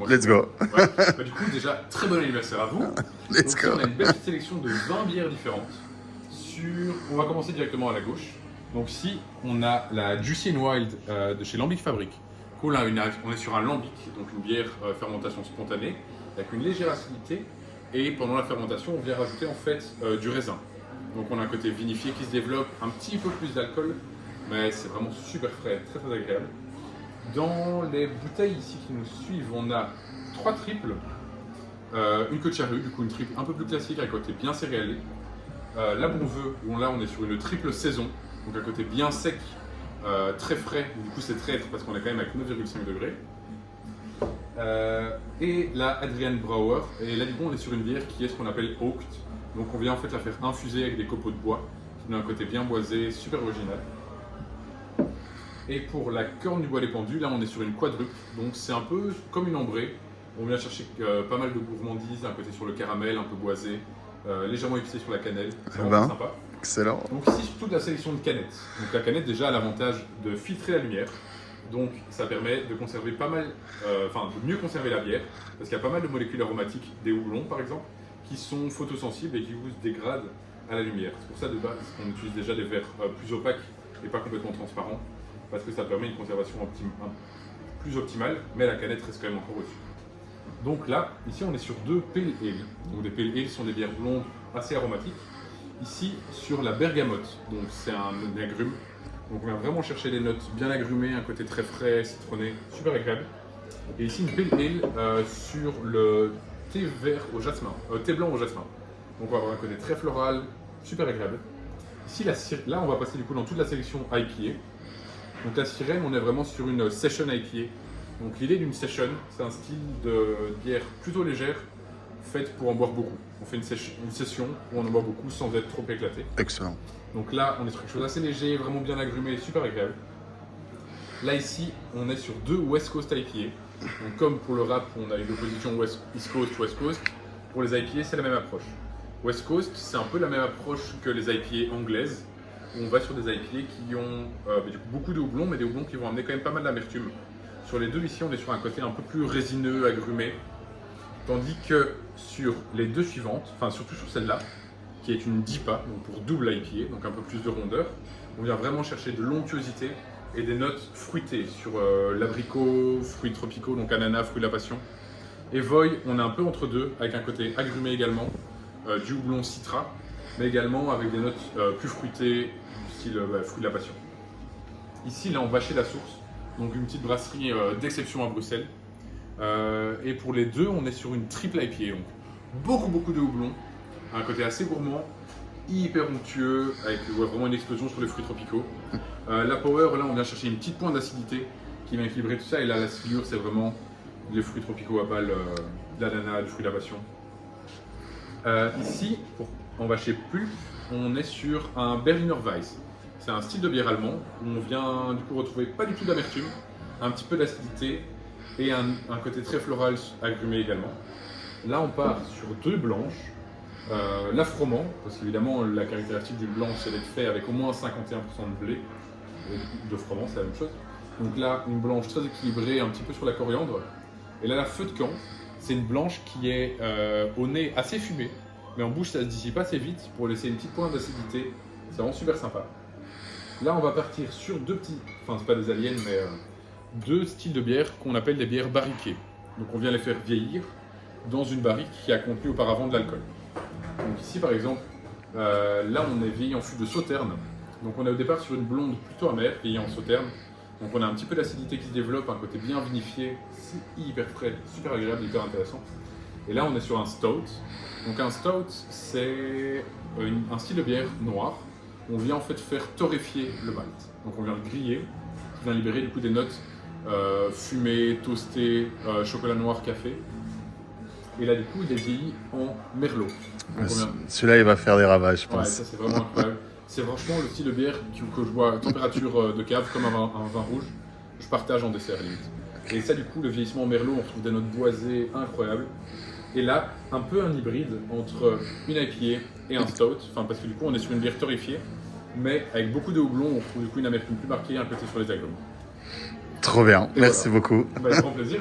Let's go. Ouais. Bah, du coup, déjà, très bon anniversaire à vous. Let's Donc, go. on a une belle petite sélection de 20 bières différentes. On va commencer directement à la gauche. Donc ici, on a la Juicy and Wild de chez Lambic Fabrique. Cool, on est sur un lambic, donc une bière fermentation spontanée, avec une légère acidité. Et pendant la fermentation, on vient rajouter en fait du raisin. Donc on a un côté vinifié qui se développe, un petit peu plus d'alcool, mais c'est vraiment super frais, très très agréable. Dans les bouteilles ici qui nous suivent, on a 3 triples, une queue de charrue, du coup une triple un peu plus classique avec un côté bien céréalé. La Bonveux, où là on est sur une triple saison, donc un côté bien sec, très frais, du coup c'est traître parce qu'on est quand même avec 9,5 degrés. Et la Adrian Brauer, et là du coup on est sur une bière qui est ce qu'on appelle oaked, donc on vient en fait la faire infuser avec des copeaux de bois, qui donne un côté bien boisé, super original. Et pour la corne du bois des pendus, là on est sur une quadruple, donc c'est un peu comme une ambrée. On vient chercher pas mal de gourmandise, un côté sur le caramel, un peu boisé, légèrement épicé sur la cannelle, c'est vraiment sympa. Excellent. Donc ici surtout de la sélection de canettes. Donc la canette déjà a l'avantage de filtrer la lumière, donc ça permet de conserver pas mal, de mieux conserver la bière, parce qu'il y a pas mal de molécules aromatiques, des houblons par exemple, qui sont photosensibles et qui vous dégradent à la lumière. C'est pour ça de base qu'on utilise déjà des verres plus opaques et pas complètement transparents, parce que ça permet une conservation plus optimale, mais la canette reste quand même encore au-dessus. Donc là, ici on est sur 2 Pale Ale. Donc des Pale Ale sont des bières blondes assez aromatiques. Ici sur la bergamote, donc c'est un agrume. Donc on vient vraiment chercher des notes bien agrumées, un côté très frais, citronné, super agréable. Et ici une Pale Ale sur le thé vert au jasmin, thé blanc au jasmin. Donc on va avoir un côté très floral, super agréable. Ici là on va passer du coup dans toute la sélection IPA. Donc la sirène, on est vraiment sur une session IPA. Donc l'idée d'une session, c'est un style de bière plutôt légère, faite pour en boire beaucoup. On fait une session où on en boit beaucoup sans être trop éclaté. Excellent. Donc là, on est sur quelque chose d'assez léger, vraiment bien agrumé, super agréable. Là ici, on est sur 2 West Coast IPA. Donc comme pour le rap, on a une opposition East Coast, West Coast. Pour les IPA, c'est la même approche. West Coast, c'est un peu la même approche que les IPA anglaises. On va sur des IPA qui ont du coup, beaucoup de houblons, mais des houblons qui vont amener quand même pas mal d'amertume. Sur les deux ici, on est sur un côté un peu plus résineux, agrumé. Tandis que sur les deux suivantes, enfin surtout sur celle-là, qui est une DIPA, donc pour double IPA, donc un peu plus de rondeur, on vient vraiment chercher de l'onctuosité et des notes fruitées sur l'abricot, fruits tropicaux, donc ananas, fruits de la passion. Et Voy, on est un peu entre deux, avec un côté agrumé également, du houblon citra, mais également avec des notes plus fruitées, du style fruits de la passion. Ici, là, on va chez La Source, donc une petite brasserie d'exception à Bruxelles. Et pour les deux, on est sur une triple IPA, donc beaucoup de houblon, un côté assez gourmand, hyper onctueux, avec vraiment une explosion sur les fruits tropicaux. La Power, là, on vient chercher une petite pointe d'acidité qui vient équilibrer tout ça, et là, la figure, c'est vraiment les fruits tropicaux à balle, de l'ananas, du fruit de la passion. Ici, on va chez Pulp, on est sur un Berliner Weiss. C'est un style de bière allemand où on vient du coup retrouver pas du tout d'amertume, un petit peu d'acidité et un côté très floral agrumé également. Là on part sur 2 blanches, la froment, parce qu'évidemment la caractéristique d'une blanche c'est d'être fait avec au moins 51% de blé, de froment c'est la même chose. Donc là une blanche très équilibrée, un petit peu sur la coriandre. Et là la feu de camp, c'est une blanche qui est au nez assez fumée, mais en bouche ça se dissipe assez vite pour laisser une petite pointe d'acidité, c'est vraiment super sympa. Là, on va partir sur 2 petits, enfin c'est pas des aliens, mais 2 styles de bières qu'on appelle des bières barriquées. Donc on vient les faire vieillir dans une barrique qui a contenu auparavant de l'alcool. Donc ici par exemple, là on est vieilli en fût de sauterne. Donc on est au départ sur une blonde plutôt amère, vieillie en sauterne. Donc on a un petit peu d'acidité qui se développe, un côté bien vinifié, c'est hyper frais, super agréable, hyper intéressant. Et là on est sur un stout. Donc un stout c'est un style de bière noire. On vient en fait faire torréfier le malt. Donc on vient le griller, qui vient libérer du coup des notes fumées, toastées, chocolat noir, café. Et là du coup il est vieilli en merlot. Celui-là il va faire des ravages je pense. Ouais, ça c'est vraiment incroyable. C'est franchement le style de bière que je bois à température de cave comme un vin rouge. Je partage en dessert limite. Et ça du coup le vieillissement en merlot, on retrouve des notes boisées incroyables. Et là, un peu un hybride entre une IPA et un stout, parce que du coup on est sur une bière torréfiée, mais avec beaucoup de houblon, on retrouve du coup une amertume plus marquée, un côté sur les agrumes. Trop bien, Et merci voilà. beaucoup. Avec grand plaisir.